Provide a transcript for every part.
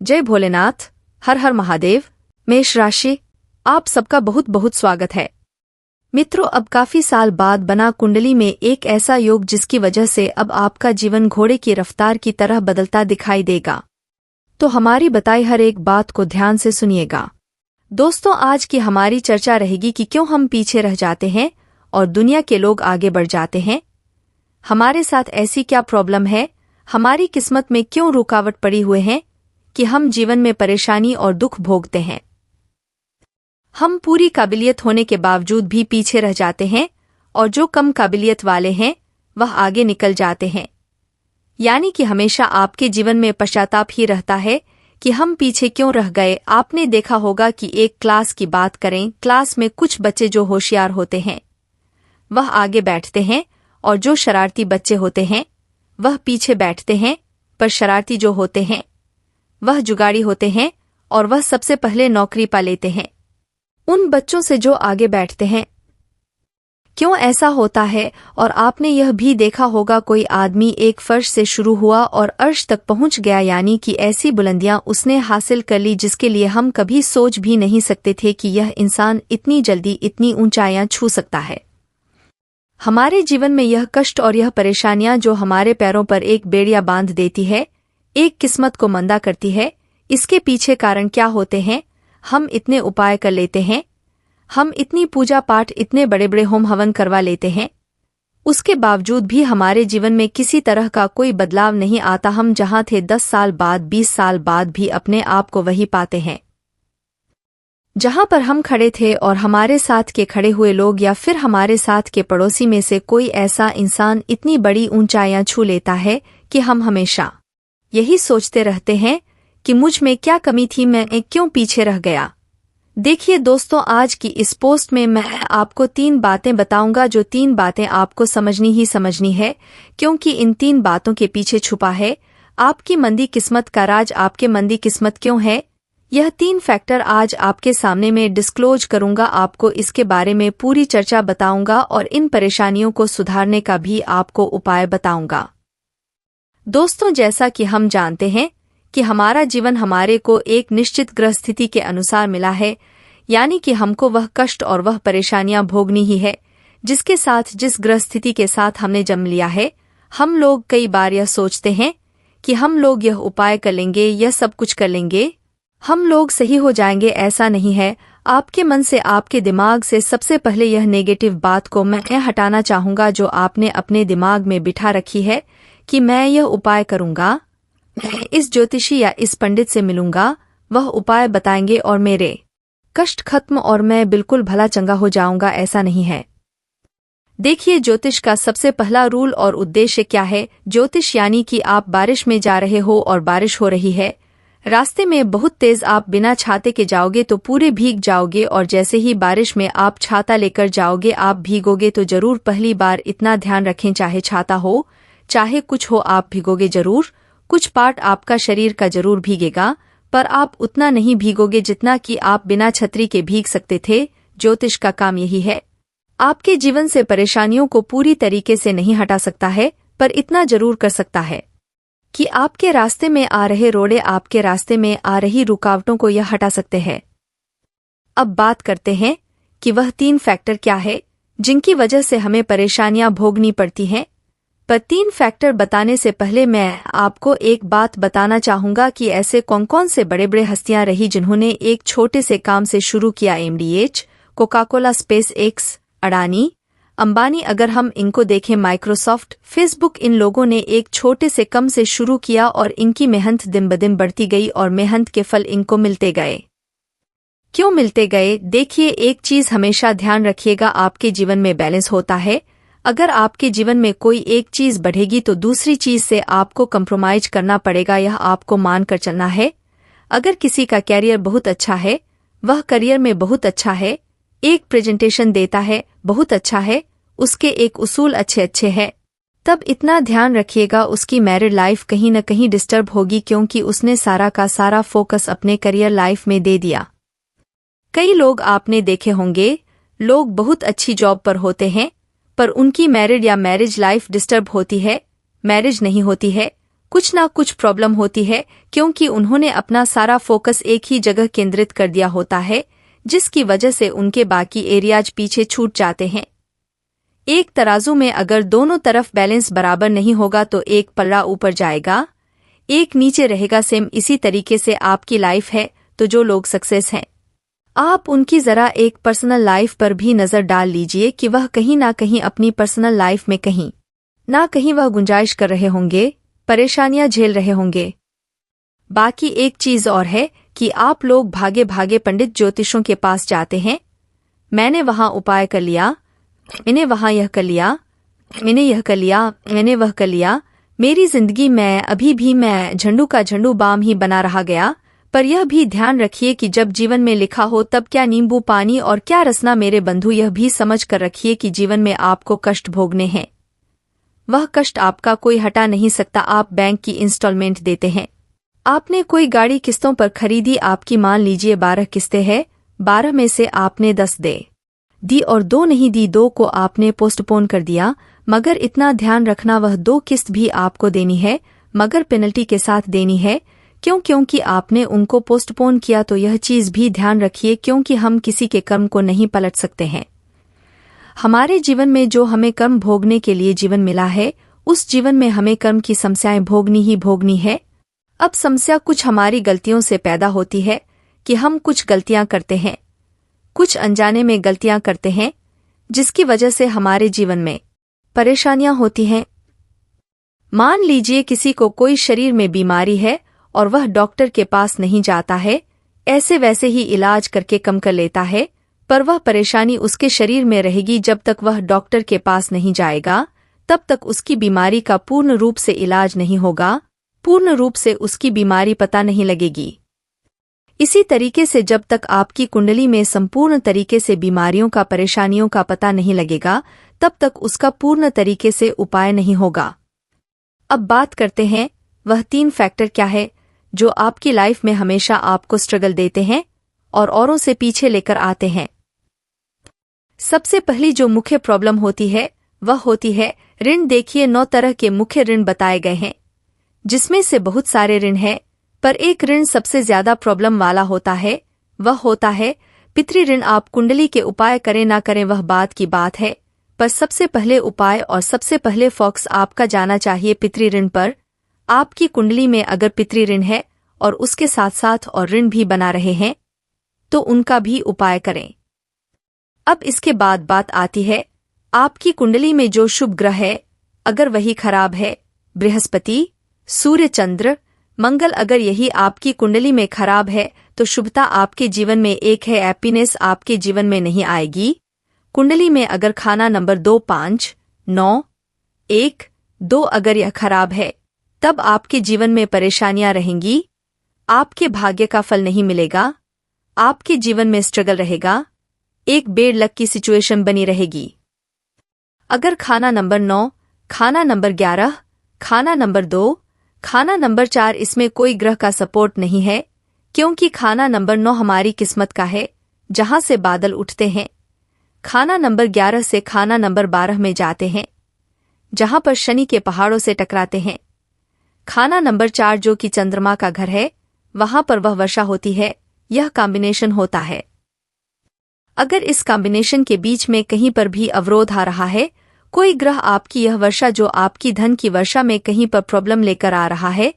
जय भोलेनाथ। हर हर महादेव। मेष राशि, आप सबका बहुत बहुत स्वागत है। मित्रों, अब काफी साल बाद बना कुंडली में एक ऐसा योग जिसकी वजह से अब आपका जीवन घोड़े की रफ्तार की तरह बदलता दिखाई देगा। तो हमारी बताई हर एक बात को ध्यान से सुनिएगा। दोस्तों, आज की हमारी चर्चा रहेगी कि क्यों हम पीछे रह जाते हैं और दुनिया के लोग आगे बढ़ जाते हैं। हमारे साथ ऐसी क्या प्रॉब्लम है, हमारी किस्मत में क्यों रुकावट पड़ी हुए हैं कि हम जीवन में परेशानी और दुख भोगते हैं। हम पूरी काबिलियत होने के बावजूद भी पीछे रह जाते हैं और जो कम काबिलियत वाले हैं वह आगे निकल जाते हैं। यानी कि हमेशा आपके जीवन में पश्चाताप ही रहता है कि हम पीछे क्यों रह गए। आपने देखा होगा कि एक क्लास की बात करें, क्लास में कुछ बच्चे जो होशियार होते हैं वह आगे बैठते हैं और जो शरारती बच्चे होते हैं वह पीछे बैठते हैं। पर शरारती जो होते हैं वह जुगाड़ी होते हैं और वह सबसे पहले नौकरी पा लेते हैं उन बच्चों से जो आगे बैठते हैं। क्यों ऐसा होता है? और आपने यह भी देखा होगा, कोई आदमी एक फर्श से शुरू हुआ और अर्श तक पहुंच गया, यानी कि ऐसी बुलंदियां उसने हासिल कर ली जिसके लिए हम कभी सोच भी नहीं सकते थे कि यह इंसान इतनी जल्दी इतनी ऊंचाइयां छू सकता है। हमारे जीवन में यह कष्ट और यह परेशानियां जो हमारे पैरों पर एक बेड़िया बांध देती है, एक किस्मत को मंदा करती है, इसके पीछे कारण क्या होते हैं? हम इतने उपाय कर लेते हैं, हम इतनी पूजा पाठ, इतने बड़े बड़े होम हवन करवा लेते हैं, उसके बावजूद भी हमारे जीवन में किसी तरह का कोई बदलाव नहीं आता। हम जहां थे 10 साल बाद, 20 साल बाद भी अपने आप को वही पाते हैं जहां पर हम खड़े थे। और हमारे साथ के खड़े हुए लोग या फिर हमारे साथ के पड़ोसी में से कोई ऐसा इंसान इतनी बड़ी ऊंचाइयां छू लेता है कि हम हमेशा यही सोचते रहते हैं कि मुझ में क्या कमी थी, मैं क्यों पीछे रह गया। देखिए दोस्तों, आज की इस पोस्ट में मैं आपको 3 बातें बताऊंगा, जो 3 बातें आपको समझनी ही समझनी है, क्योंकि इन 3 बातों के पीछे छुपा है आपकी मंदी किस्मत का राज। आपके मंदी किस्मत क्यों है, यह 3 फैक्टर आज आपके सामने में डिस्क्लोज करूंगा। आपको इसके बारे में पूरी चर्चा बताऊंगा और इन परेशानियों को सुधारने का भी आपको उपाय बताऊंगा। दोस्तों, जैसा कि हम जानते हैं कि हमारा जीवन हमारे को एक निश्चित ग्रह स्थिति के अनुसार मिला है, यानी कि हमको वह कष्ट और वह परेशानियां भोगनी ही है जिसके साथ, जिस ग्रह स्थिति के साथ हमने जन्म लिया है। हम लोग कई बार यह सोचते हैं कि हम लोग यह उपाय कर लेंगे, यह सब कुछ कर लेंगे, हम लोग सही हो जाएंगे। ऐसा नहीं है। आपके मन से, आपके दिमाग से सबसे पहले यह नेगेटिव बात को मैं हटाना चाहूंगा जो आपने अपने दिमाग में बिठा रखी है कि मैं यह उपाय करूंगा, मैं इस ज्योतिषी या इस पंडित से मिलूंगा, वह उपाय बताएंगे और मेरे कष्ट खत्म और मैं बिल्कुल भला चंगा हो जाऊंगा। ऐसा नहीं है। देखिए, ज्योतिष का सबसे पहला रूल और उद्देश्य क्या है। ज्योतिष यानी कि आप बारिश में जा रहे हो और बारिश हो रही है, रास्ते में बहुत तेज, आप बिना छाते के जाओगे तो पूरे भीग जाओगे, और जैसे ही बारिश में आप छाता लेकर जाओगे आप भीगोगे तो जरूर। पहली बार इतना ध्यान रखें, चाहे छाता हो चाहे कुछ हो, आप भीगोगे जरूर। कुछ पार्ट आपका शरीर का जरूर भीगेगा, पर आप उतना नहीं भीगोगे जितना कि आप बिना छतरी के भीग सकते थे। ज्योतिष का काम यही है, आपके जीवन से परेशानियों को पूरी तरीके से नहीं हटा सकता है, पर इतना जरूर कर सकता है कि आपके रास्ते में आ रहे रोड़े, आपके रास्ते में आ रही रुकावटों को यह हटा सकते हैं। अब बात करते हैं कि वह 3 फैक्टर क्या है जिनकी वजह से हमें परेशानियां भोगनी पड़ती हैं। पर 3 फैक्टर बताने से पहले मैं आपको एक बात बताना चाहूंगा कि ऐसे कौन कौन से बड़े बड़े हस्तियां रही जिन्होंने एक छोटे से काम से शुरू किया। MDH, Coca Cola, space x, Adani, Ambani, अगर हम इनको देखें, माइक्रोसॉफ्ट, फेसबुक, इन लोगों ने एक छोटे से कम से शुरू किया और इनकी मेहनत दिन ब दिन बढ़ती गई और मेहनत के फल इनको मिलते गए। क्यों मिलते गए? देखिए, एक चीज हमेशा ध्यान रखिएगा, आपके जीवन में बैलेंस होता है। अगर आपके जीवन में कोई एक चीज बढ़ेगी तो दूसरी चीज से आपको कंप्रोमाइज करना पड़ेगा, यह आपको मानकर चलना है। अगर किसी का कैरियर बहुत अच्छा है, वह करियर में बहुत अच्छा है, एक प्रेजेंटेशन देता है, बहुत अच्छा है, उसके एक उसूल अच्छे अच्छे हैं, तब इतना ध्यान रखिएगा उसकी मैरिड लाइफ कहीं न कहीं डिस्टर्ब होगी, क्योंकि उसने सारा का सारा फोकस अपने करियर लाइफ में दे दिया। कई लोग आपने देखे होंगे, लोग बहुत अच्छी जॉब पर होते हैं पर उनकी मैरिड या मैरिज लाइफ डिस्टर्ब होती है, मैरिज नहीं होती है। कुछ ना कुछ प्रॉब्लम होती है, क्योंकि उन्होंने अपना सारा फोकस एक ही जगह केंद्रित कर दिया होता है, जिसकी वजह से उनके बाकी एरियाज पीछे छूट जाते हैं। एक तराजू में अगर दोनों तरफ बैलेंस बराबर नहीं होगा तो एक पल्ला ऊपर जाएगा, एक नीचे रहेगा। सेम इसी तरीके से आपकी लाइफ है। तो जो लोग सक्सेस हैं, आप उनकी जरा एक पर्सनल लाइफ पर भी नजर डाल लीजिए कि वह कहीं ना कहीं अपनी पर्सनल लाइफ में कहीं ना कहीं वह गुंजाइश कर रहे होंगे, परेशानियां झेल रहे होंगे। बाकी एक चीज और है कि आप लोग भागे भागे पंडित ज्योतिषों के पास जाते हैं। मैंने वहां उपाय कर लिया, मैंने वहां यह कर लिया, मैंने यह कर लिया, मैंने वह कर लिया, मेरी जिंदगी में अभी भी मैं झंडू का झंडू बाम ही बना रहा गया। पर यह भी ध्यान रखिए कि जब जीवन में लिखा हो तब क्या नींबू पानी और क्या रसना। मेरे बंधु, यह भी समझ कर रखिए कि जीवन में आपको कष्ट भोगने हैं। वह कष्ट आपका कोई हटा नहीं सकता। आप बैंक की इंस्टॉलमेंट देते हैं, आपने कोई गाड़ी किस्तों पर खरीदी, आपकी मान लीजिए 12 किस्तें हैं, 12 में से आपने 10 दे दी और 2 नहीं दी, 2 को आपने पोस्टपोन कर दिया। मगर इतना ध्यान रखना, वह 2 किस्त भी आपको देनी है, मगर पेनल्टी के साथ देनी है। क्योंकि आपने उनको पोस्टपोन किया। तो यह चीज भी ध्यान रखिए, क्योंकि हम किसी के कर्म को नहीं पलट सकते हैं। हमारे जीवन में जो हमें कर्म भोगने के लिए जीवन मिला है, उस जीवन में हमें कर्म की समस्याएं भोगनी ही भोगनी है। अब समस्या कुछ हमारी गलतियों से पैदा होती है कि हम कुछ गलतियां करते हैं, कुछ अनजाने में गलतियां करते हैं, जिसकी वजह से हमारे जीवन में परेशानियां होती हैं। मान लीजिए किसी को कोई शरीर में बीमारी है और वह डॉक्टर के पास नहीं जाता है, ऐसे वैसे ही इलाज करके कम कर लेता है, पर वह परेशानी उसके शरीर में रहेगी। जब तक वह डॉक्टर के पास नहीं जाएगा, तब तक उसकी बीमारी का पूर्ण रूप से इलाज नहीं होगा, पूर्ण रूप से उसकी बीमारी पता नहीं लगेगी। इसी तरीके से जब तक आपकी कुंडली में संपूर्ण तरीके से बीमारियों का, परेशानियों का पता नहीं लगेगा, तब तक उसका पूर्ण तरीके से उपाय नहीं होगा। अब बात करते हैं, वह 3 फैक्टर क्या है जो आपकी लाइफ में हमेशा आपको स्ट्रगल देते हैं और औरों से पीछे लेकर आते हैं। सबसे पहली जो मुख्य प्रॉब्लम होती है, वह होती है ऋण। देखिए 9 तरह के मुख्य ऋण बताए गए हैं, जिसमें से बहुत सारे ऋण हैं, पर एक ऋण सबसे ज्यादा प्रॉब्लम वाला होता है, वह होता है पितृ ऋण। आप कुंडली के उपाय करें ना करें वह बात की बात है, पर सबसे पहले उपाय और सबसे पहले फोकस आपका जाना चाहिए पितृ ऋण पर। आपकी कुंडली में अगर पितृ ऋण है और उसके साथ साथ और ऋण भी बना रहे हैं, तो उनका भी उपाय करें। अब इसके बाद बात आती है, आपकी कुंडली में जो शुभ ग्रह है, अगर वही खराब है, बृहस्पति, सूर्य, चंद्र, मंगल, अगर यही आपकी कुंडली में खराब है, तो शुभता आपके जीवन में एक है, हैप्पीनेस आपके जीवन में नहीं आएगी। कुंडली में अगर खाना नंबर 2, 5, 9, 1, 2 अगर यह खराब है, तब आपके जीवन में परेशानियां रहेंगी, आपके भाग्य का फल नहीं मिलेगा, आपके जीवन में स्ट्रगल रहेगा, एक बेड लक की सिचुएशन बनी रहेगी। अगर खाना नंबर 9, खाना नंबर 11, खाना नंबर 2, खाना नंबर 4 इसमें कोई ग्रह का सपोर्ट नहीं है, क्योंकि खाना नंबर 9 हमारी किस्मत का है, जहां से बादल उठते हैं। खाना नंबर 11 से खाना नंबर 12 में जाते हैं, जहां पर शनि के पहाड़ों से टकराते हैं। खाना नंबर 4 जो कि चंद्रमा का घर है, वहां पर वह वर्षा होती है। यह कॉम्बिनेशन होता है। अगर इस कॉम्बिनेशन के बीच में कहीं पर भी अवरोध आ रहा है, कोई ग्रह आपकी यह वर्षा जो आपकी धन की वर्षा में कहीं पर प्रॉब्लम लेकर आ रहा है,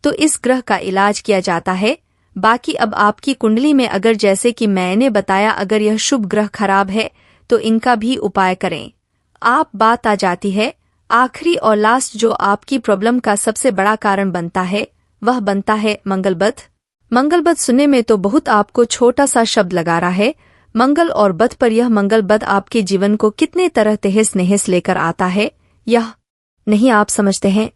तो इस ग्रह का इलाज किया जाता है। बाकी अब आपकी कुंडली में अगर जैसे कि मैंने बताया, अगर यह शुभ ग्रह खराब है, तो इनका भी उपाय करें। आप बात आ जाती है आखिरी और लास्ट जो आपकी प्रॉब्लम का सबसे बड़ा कारण बनता है, वह बनता है मंगलबत। मंगलबत सुनने में तो बहुत आपको छोटा सा शब्द लगा रहा है, मंगल और बत, पर यह मंगलबत आपके जीवन को कितने तरह तहस नहस लेकर आता है, यह नहीं आप समझते हैं।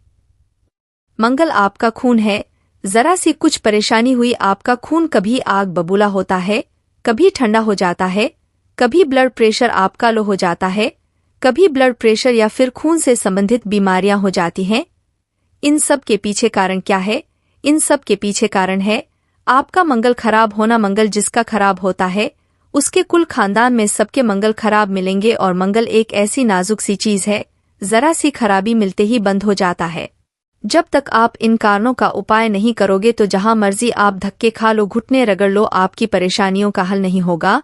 मंगल आपका खून है, जरा सी कुछ परेशानी हुई, आपका खून कभी आग बबूला होता है, कभी ठंडा हो जाता है, कभी ब्लड प्रेशर आपका लो हो जाता है, कभी ब्लड प्रेशर या फिर खून से संबंधित बीमारियां हो जाती हैं। इन सब के पीछे कारण क्या है? इन सब के पीछे कारण है आपका मंगल खराब होना। मंगल जिसका खराब होता है, उसके कुल खानदान में सबके मंगल खराब मिलेंगे, और मंगल एक ऐसी नाजुक सी चीज है, जरा सी खराबी मिलते ही बंद हो जाता है। जब तक आप इन कारणों का उपाय नहीं करोगे तो जहां मर्जी आप धक्के खा लो, घुटने रगड़ लो, आपकी परेशानियों का हल नहीं होगा।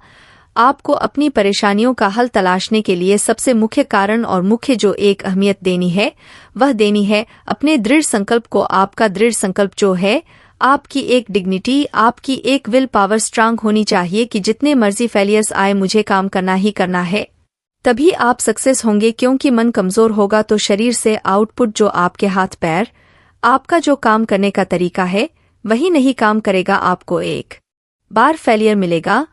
आपको अपनी परेशानियों का हल तलाशने के लिए सबसे मुख्य कारण और मुख्य जो एक अहमियत देनी है वह देनी है अपने दृढ़ संकल्प को। आपका दृढ़ संकल्प जो है, आपकी एक डिग्निटी, आपकी एक विल पावर स्ट्रांग होनी चाहिए कि जितने मर्जी फेलियर्स आए मुझे काम करना ही करना है। तभी आप सक्सेस होंगे, क्योंकि मन कमजोर होगा तो शरीर से आउटपुट जो आपके हाथ पैर, आपका जो काम करने का तरीका है वही नहीं काम करेगा। आपको एक बार फेलियर मिलेगा,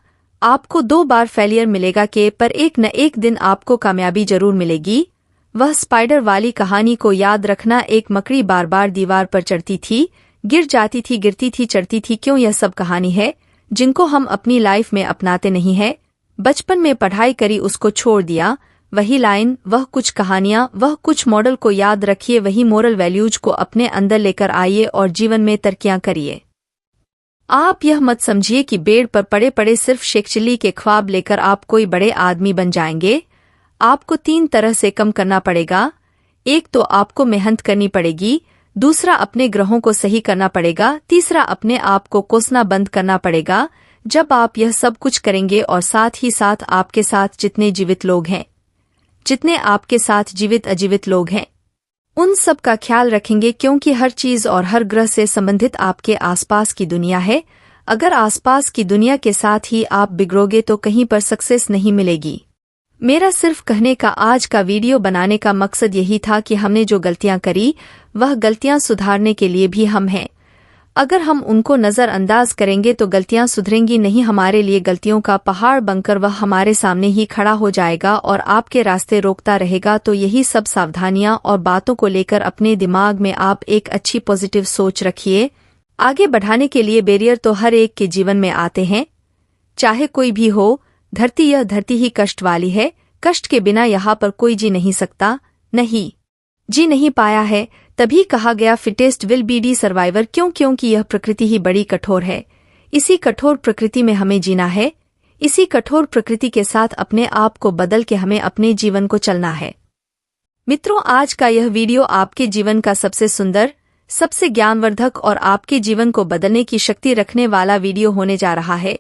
आपको 2 बार फेलियर मिलेगा के पर एक न एक दिन आपको कामयाबी जरूर मिलेगी। वह स्पाइडर वाली कहानी को याद रखना, एक मकड़ी बार बार दीवार पर चढ़ती थी, गिर जाती थी, गिरती थी, चढ़ती थी। क्यों? यह सब कहानी है जिनको हम अपनी लाइफ में अपनाते नहीं है। बचपन में पढ़ाई करी, उसको छोड़ दिया, वही लाइन, वह कुछ कहानियां, वह कुछ मॉडल को याद रखिए, वही मोरल वैल्यूज को अपने अंदर लेकर आइए और जीवन में तरक्कियां करिए। आप यह मत समझिए कि बेड पर पड़े पड़े सिर्फ शेखचिल्ली के ख्वाब लेकर आप कोई बड़े आदमी बन जाएंगे। आपको 3 तरह से कम करना पड़ेगा। एक तो आपको मेहनत करनी पड़ेगी, दूसरा अपने ग्रहों को सही करना पड़ेगा, तीसरा अपने आप को कोसना बंद करना पड़ेगा। जब आप यह सब कुछ करेंगे और साथ ही साथ आपके साथ जितने जीवित लोग हैं, जितने आपके साथ जीवित अजीवित लोग हैं, उन सब का ख्याल रखेंगे, क्योंकि हर चीज और हर ग्रह से संबंधित आपके आसपास की दुनिया है। अगर आसपास की दुनिया के साथ ही आप बिगड़ोगे तो कहीं पर सक्सेस नहीं मिलेगी। मेरा सिर्फ कहने का आज का वीडियो बनाने का मकसद यही था कि हमने जो गलतियां करी वह गलतियां सुधारने के लिए भी हम हैं। अगर हम उनको नजरअंदाज करेंगे तो गलतियां सुधरेंगी नहीं, हमारे लिए गलतियों का पहाड़ बनकर वह हमारे सामने ही खड़ा हो जाएगा और आपके रास्ते रोकता रहेगा। तो यही सब सावधानियां और बातों को लेकर अपने दिमाग में आप एक अच्छी पॉजिटिव सोच रखिए। आगे बढ़ाने के लिए बैरियर तो हर एक के जीवन में आते हैं, चाहे कोई भी हो। यह धरती ही कष्ट वाली है, कष्ट के बिना यहाँ पर कोई जी नहीं सकता, नहीं जी नहीं पाया है। तभी कहा गया fittest will be the survivor. क्योंकि यह प्रकृति ही बड़ी कठोर है। इसी कठोर प्रकृति में हमें जीना है, इसी कठोर प्रकृति के साथ अपने आप को बदल के हमें अपने जीवन को चलना है। मित्रों, आज का यह वीडियो आपके जीवन का सबसे सुंदर, सबसे ज्ञानवर्धक और आपके जीवन को बदलने की शक्ति रखने वाला वीडियो होने जा रहा है।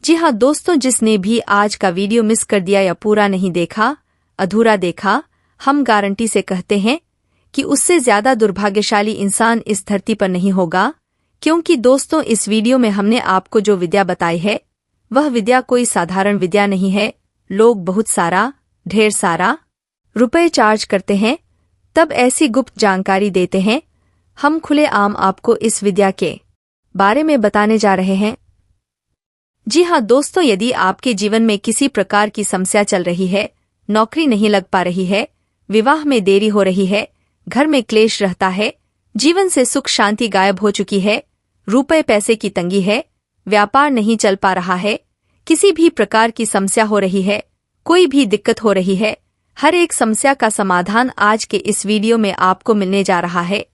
जी हाँ दोस्तों, जिसने भी आज का वीडियो मिस कर दिया या पूरा नहीं देखा, अधूरा देखा, हम गारंटी से कहते हैं कि उससे ज्यादा दुर्भाग्यशाली इंसान इस धरती पर नहीं होगा। क्योंकि दोस्तों, इस वीडियो में हमने आपको जो विद्या बताई है वह विद्या कोई साधारण विद्या नहीं है। लोग बहुत सारा, ढेर सारा रुपए चार्ज करते हैं, तब ऐसी गुप्त जानकारी देते हैं। हम खुले आम आपको इस विद्या के बारे में बताने जा रहे हैं। जी हाँ दोस्तों, यदि आपके जीवन में किसी प्रकार की समस्या चल रही है, नौकरी नहीं लग पा रही है, विवाह में देरी हो रही है, घर में क्लेश रहता है, जीवन से सुख शांति गायब हो चुकी है, रुपए पैसे की तंगी है, व्यापार नहीं चल पा रहा है, किसी भी प्रकार की समस्या हो रही है, कोई भी दिक्कत हो रही है, हर एक समस्या का समाधान आज के इस वीडियो में आपको मिलने जा रहा है।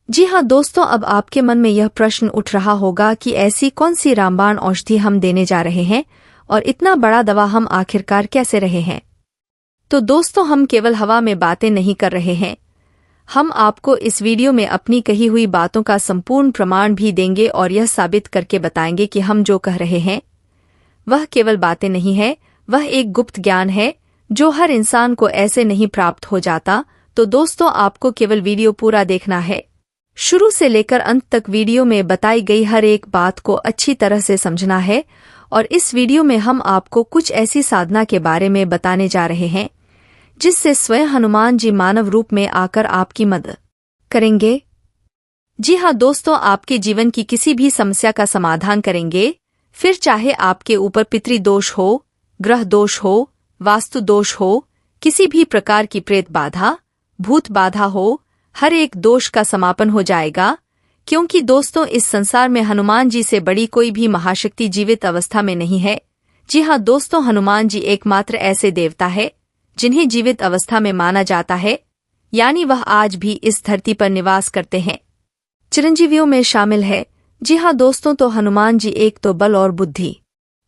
जी हाँ दोस्तों, अब आपके मन में यह प्रश्न उठ रहा होगा कि ऐसी कौन सी रामबाण औषधि हम देने जा रहे हैं और इतना बड़ा दवा हम आखिरकार कैसे रहे हैं। तो दोस्तों, हम केवल हवा में बातें नहीं कर रहे हैं, हम आपको इस वीडियो में अपनी कही हुई बातों का संपूर्ण प्रमाण भी देंगे और यह साबित करके बताएंगे कि हम जो कह रहे हैं वह केवल बातें नहीं है, वह एक गुप्त ज्ञान है जो हर इंसान को ऐसे नहीं प्राप्त हो जाता। तो दोस्तों, आपको केवल वीडियो पूरा देखना है, शुरू से लेकर अंत तक वीडियो में बताई गई हर एक बात को अच्छी तरह से समझना है। और इस वीडियो में हम आपको कुछ ऐसी साधना के बारे में बताने जा रहे हैं जिससे स्वयं हनुमान जी मानव रूप में आकर आपकी मदद करेंगे। जी हाँ दोस्तों, आपके जीवन की किसी भी समस्या का समाधान करेंगे, फिर चाहे आपके ऊपर पितृदोष हो, ग्रह दोष हो, वास्तु दोष हो, किसी भी प्रकार की प्रेत बाधा, भूत बाधा हो, हर एक दोष का समापन हो जाएगा। क्योंकि दोस्तों, इस संसार में हनुमान जी से बड़ी कोई भी महाशक्ति जीवित अवस्था में नहीं है। जी हाँ दोस्तों, हनुमान जी एकमात्र ऐसे देवता है जिन्हें जीवित अवस्था में माना जाता है, यानी वह आज भी इस धरती पर निवास करते हैं, चिरंजीवियों में शामिल है। जी हाँ दोस्तों, तो हनुमान जी एक तो बल और बुद्धि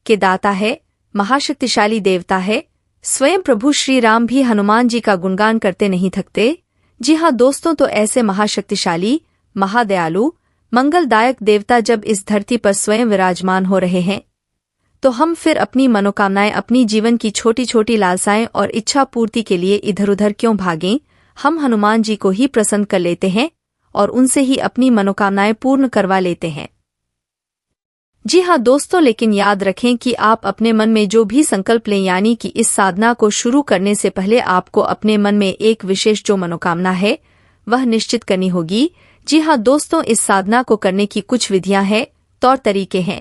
के दाता है, महाशक्तिशाली देवता है। स्वयं प्रभु श्री राम भी हनुमान जी का गुणगान करते नहीं थकते। जी हाँ दोस्तों, तो ऐसे महाशक्तिशाली, महादयालु मंगलदायक देवता जब इस धरती पर स्वयं विराजमान हो रहे हैं, तो हम फिर अपनी मनोकामनाएं, अपनी जीवन की छोटी छोटी लालसाएं और इच्छा पूर्ति के लिए इधर उधर क्यों भागें। हम हनुमान जी को ही प्रसन्न कर लेते हैं और उनसे ही अपनी मनोकामनाएं पूर्ण करवा लेते हैं। जी हाँ दोस्तों, लेकिन याद रखें कि आप अपने मन में जो भी संकल्प लें, यानी कि इस साधना को शुरू करने से पहले आपको अपने मन में एक विशेष जो मनोकामना है वह निश्चित करनी होगी। जी हाँ दोस्तों, इस साधना को करने की कुछ विधियां हैं, तौर तरीके हैं।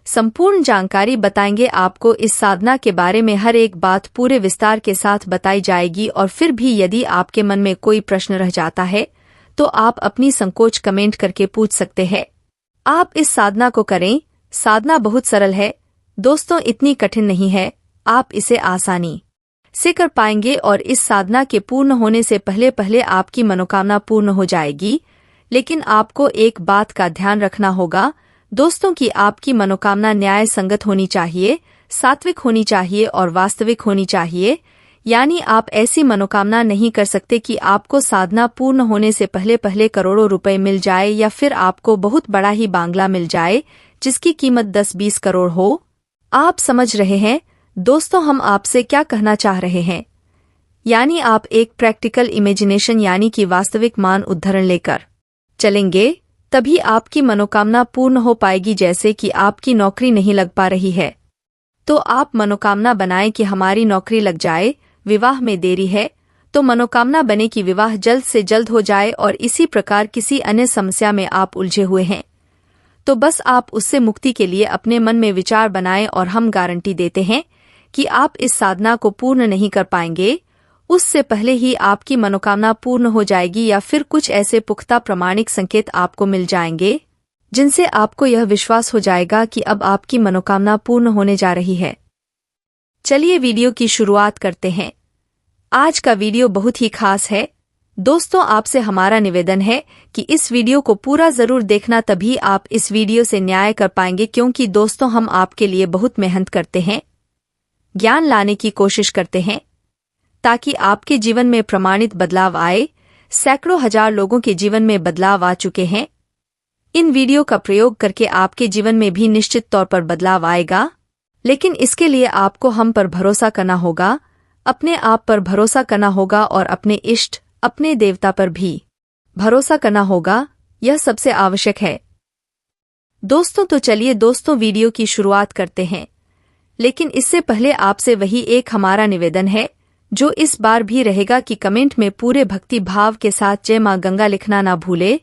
संपूर्ण जानकारी बताएंगे आपको। इस साधना के बारे में हर एक बात पूरे विस्तार के साथ बताई जाएगी। और फिर भी यदि आपके मन में कोई प्रश्न रह जाता है तो आप अपनी संकोच कमेंट करके पूछ सकते हैं। आप इस साधना को करें। साधना बहुत सरल है दोस्तों, इतनी कठिन नहीं है। आप इसे आसानी से कर पाएंगे और इस साधना के पूर्ण होने से पहले पहले आपकी मनोकामना पूर्ण हो जाएगी। लेकिन आपको एक बात का ध्यान रखना होगा दोस्तों कि आपकी मनोकामना न्याय संगत होनी चाहिए, सात्विक होनी चाहिए और वास्तविक होनी चाहिए। यानी आप ऐसी मनोकामना नहीं कर सकते कि आपको साधना पूर्ण होने से पहले पहले करोड़ों रुपए मिल जाए या फिर आपको बहुत बड़ा ही बांग्ला मिल जाए जिसकी कीमत 10-20 करोड़ हो। आप समझ रहे हैं दोस्तों हम आपसे क्या कहना चाह रहे हैं। यानी आप एक प्रैक्टिकल इमेजिनेशन यानी कि वास्तविक मान उदाहरण लेकर चलेंगे, तभी आपकी मनोकामना पूर्ण हो पाएगी। जैसे कि आपकी नौकरी नहीं लग पा रही है तो आप मनोकामना बनाएं कि हमारी नौकरी लग जाए। विवाह में देरी है तो मनोकामना बने कि विवाह जल्द से जल्द हो जाए। और इसी प्रकार किसी अन्य समस्या में आप उलझे हुए हैं तो बस आप उससे मुक्ति के लिए अपने मन में विचार बनाएं और हम गारंटी देते हैं कि आप इस साधना को पूर्ण नहीं कर पाएंगे, उससे पहले ही आपकी मनोकामना पूर्ण हो जाएगी। या फिर कुछ ऐसे पुख्ता प्रामाणिक संकेत आपको मिल जाएंगे जिनसे आपको यह विश्वास हो जाएगा कि अब आपकी मनोकामना पूर्ण होने जा रही है। चलिए वीडियो की शुरुआत करते हैं। आज का वीडियो बहुत ही खास है दोस्तों। आपसे हमारा निवेदन है कि इस वीडियो को पूरा जरूर देखना, तभी आप इस वीडियो से न्याय कर पाएंगे। क्योंकि दोस्तों हम आपके लिए बहुत मेहनत करते हैं, ज्ञान लाने की कोशिश करते हैं ताकि आपके जीवन में प्रमाणित बदलाव आए। सैकड़ों हजार लोगों के जीवन में बदलाव आ चुके हैं। इन वीडियो का प्रयोग करके आपके जीवन में भी निश्चित तौर पर बदलाव आएगा। लेकिन इसके लिए आपको हम पर भरोसा करना होगा, अपने आप पर भरोसा करना होगा और अपने इष्ट, अपने देवता पर भी भरोसा करना होगा। यह सबसे आवश्यक है दोस्तों। तो चलिए दोस्तों वीडियो की शुरुआत करते हैं। लेकिन इससे पहले आपसे वही एक हमारा निवेदन है जो इस बार भी रहेगा कि कमेंट में पूरे भक्ति भाव के साथ जय मां गंगा लिखना ना भूले।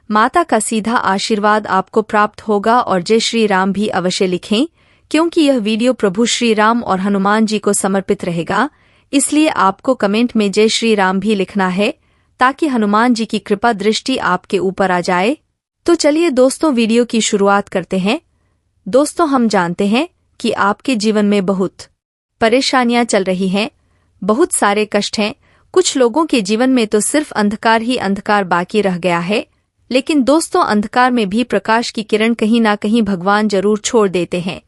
माता का सीधा आशीर्वाद आपको प्राप्त होगा। और जय श्री राम भी अवश्य लिखें क्योंकि यह वीडियो प्रभु श्री राम और हनुमान जी को समर्पित रहेगा। इसलिए आपको कमेंट में जय श्री राम भी लिखना है ताकि हनुमान जी की कृपा दृष्टि आपके ऊपर आ जाए। तो चलिए दोस्तों वीडियो की शुरुआत करते हैं। दोस्तों हम जानते हैं कि आपके जीवन में बहुत परेशानियां चल रही हैं, बहुत सारे कष्ट हैं। कुछ लोगों के जीवन में तो सिर्फ अंधकार ही अंधकार बाकी रह गया है। लेकिन दोस्तों अंधकार में भी प्रकाश की किरण कहीं ना कहीं भगवान जरूर छोड़ देते हैं।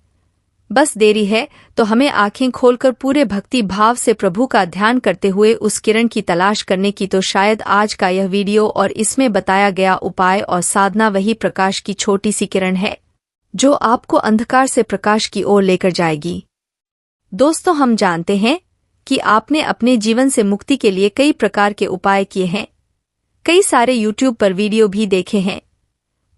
बस देरी है तो हमें आंखें खोलकर पूरे भक्ति भाव से प्रभु का ध्यान करते हुए उस किरण की तलाश करने की। तो शायद आज का यह वीडियो और इसमें बताया गया उपाय और साधना वही प्रकाश की छोटी सी किरण है जो आपको अंधकार से प्रकाश की ओर लेकर जाएगी। दोस्तों हम जानते हैं कि आपने अपने जीवन से मुक्ति के लिए कई प्रकार के उपाय किए हैं, कई सारे YouTube पर वीडियो भी देखे हैं,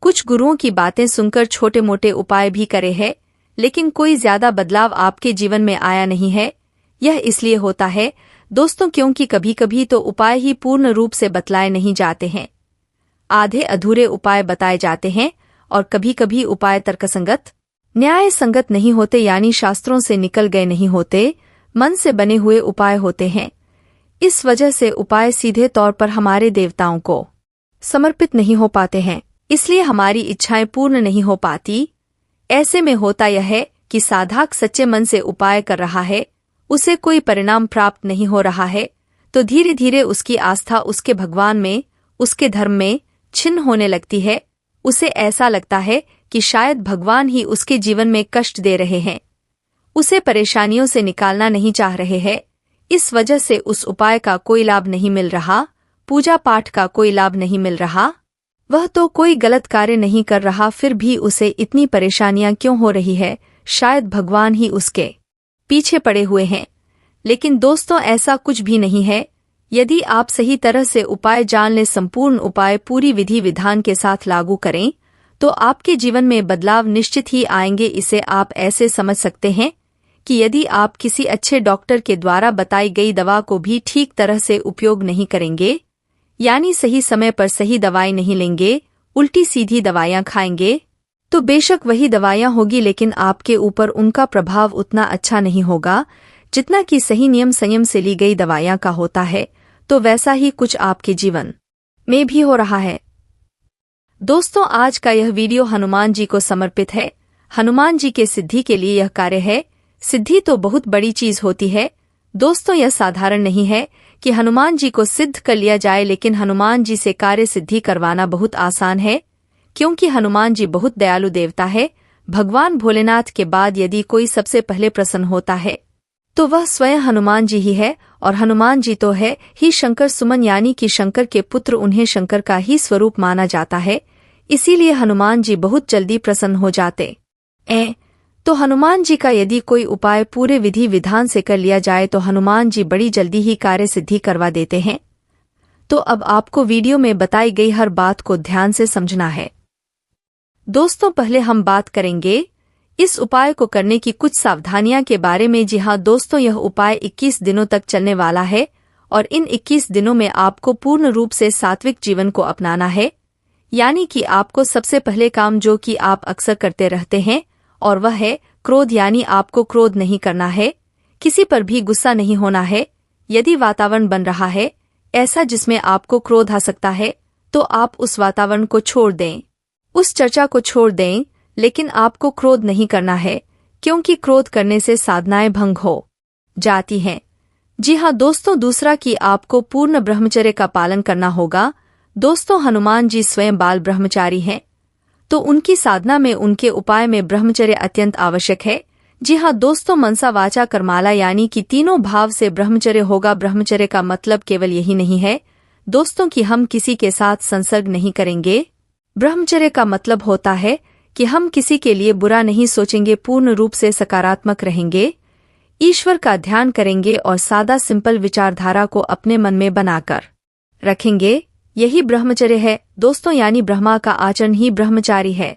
कुछ गुरुओं की बातें सुनकर छोटे मोटे उपाय भी करे हैं। लेकिन कोई ज्यादा बदलाव आपके जीवन में आया नहीं है। यह इसलिए होता है दोस्तों क्योंकि कभी कभी तो उपाय ही पूर्ण रूप से बतलाए नहीं जाते हैं, आधे अधूरे उपाय बताए जाते हैं। और कभी कभी उपाय तर्कसंगत, न्याय संगत नहीं होते, यानी शास्त्रों से निकल गए नहीं होते, मन से बने हुए उपाय होते हैं। इस वजह से उपाय सीधे तौर पर हमारे देवताओं को समर्पित नहीं हो पाते हैं, इसलिए हमारी इच्छाएं पूर्ण नहीं हो पाती। ऐसे में होता यह है कि साधक सच्चे मन से उपाय कर रहा है, उसे कोई परिणाम प्राप्त नहीं हो रहा है, तो धीरे धीरे उसकी आस्था उसके भगवान में, उसके धर्म में छिन्न होने लगती है। उसे ऐसा लगता है कि शायद भगवान ही उसके जीवन में कष्ट दे रहे हैं, उसे परेशानियों से निकालना नहीं चाह रहे हैं। इस वजह से उस उपाय का कोई लाभ नहीं मिल रहा, पूजा पाठ का कोई लाभ नहीं मिल रहा। वह तो कोई गलत कार्य नहीं कर रहा, फिर भी उसे इतनी परेशानियां क्यों हो रही है? शायद भगवान ही उसके पीछे पड़े हुए हैं। लेकिन दोस्तों, ऐसा कुछ भी नहीं है। यदि आप सही तरह से उपाय जान लें, संपूर्ण उपाय पूरी विधि विधान के साथ लागू करें, तो आपके जीवन में बदलाव निश्चित ही आएंगे। इसे आप ऐसे समझ सकते हैं कि यदि आप किसी अच्छे डॉक्टर के द्वारा बताई गई दवा को भी ठीक तरह से उपयोग नहीं करेंगे, यानी सही समय पर सही दवाई नहीं लेंगे, उल्टी सीधी दवाइयां खाएंगे, तो बेशक वही दवाइयां होगी, लेकिन आपके ऊपर उनका प्रभाव उतना अच्छा नहीं होगा जितना कि सही नियम संयम से ली गई दवाइयां का होता है। तो वैसा ही कुछ आपके जीवन में भी हो रहा है। दोस्तों, आज का यह वीडियो हनुमान जी को समर्पित है। हनुमान जी के सिद्धि के लिए यह कार्य है। सिद्धि तो बहुत बड़ी चीज होती है दोस्तों, यह साधारण नहीं है कि हनुमान जी को सिद्ध कर लिया जाए, लेकिन हनुमान जी से कार्य सिद्धि करवाना बहुत आसान है, क्योंकि हनुमान जी बहुत दयालु देवता है। भगवान भोलेनाथ के बाद यदि कोई सबसे पहले प्रसन्न होता है तो वह स्वयं हनुमान जी ही है, और हनुमान जी तो है ही शंकर सुमन, यानी कि शंकर के पुत्र, उन्हें शंकर का ही स्वरूप माना जाता है। इसीलिए हनुमान जी बहुत जल्दी प्रसन्न हो जाते हैं। तो हनुमान जी का यदि कोई उपाय पूरे विधि विधान से कर लिया जाए तो हनुमान जी बड़ी जल्दी ही कार्य सिद्धि करवा देते हैं। तो अब आपको वीडियो में बताई गई हर बात को ध्यान से समझना है। दोस्तों, पहले हम बात करेंगे इस उपाय को करने की कुछ सावधानियां के बारे में। जी हाँ दोस्तों, यह उपाय 21 दिनों तक चलने वाला है, और इन 21 दिनों में आपको पूर्ण रूप से सात्विक जीवन को अपनाना है। यानी कि आपको सबसे पहले काम जो कि आप अक्सर करते रहते हैं, और वह है क्रोध, यानी आपको क्रोध नहीं करना है, किसी पर भी गुस्सा नहीं होना है। यदि वातावरण बन रहा है ऐसा जिसमें आपको क्रोध आ सकता है, तो आप उस वातावरण को छोड़ दें, उस चर्चा को छोड़ दें, लेकिन आपको क्रोध नहीं करना है, क्योंकि क्रोध करने से साधनाएं भंग हो जाती हैं। जी हाँ दोस्तों, दूसरा कि आपको पूर्ण ब्रह्मचर्य का पालन करना होगा। दोस्तों, हनुमान जी स्वयं बाल ब्रह्मचारी हैं, तो उनकी साधना में, उनके उपाय में ब्रह्मचर्य अत्यंत आवश्यक है। जी हाँ दोस्तों, मनसा वाचा कर्माला, यानी कि तीनों भाव से ब्रह्मचर्य होगा। ब्रह्मचर्य का मतलब केवल यही नहीं है दोस्तों कि हम किसी के साथ संसर्ग नहीं करेंगे। ब्रह्मचर्य का मतलब होता है कि हम किसी के लिए बुरा नहीं सोचेंगे, पूर्ण रूप से सकारात्मक रहेंगे, ईश्वर का ध्यान करेंगे और सादा सिंपल विचारधारा को अपने मन में बनाकर रखेंगे। यही ब्रह्मचर्य है दोस्तों, यानी ब्रह्मा का आचरण ही ब्रह्मचारी है।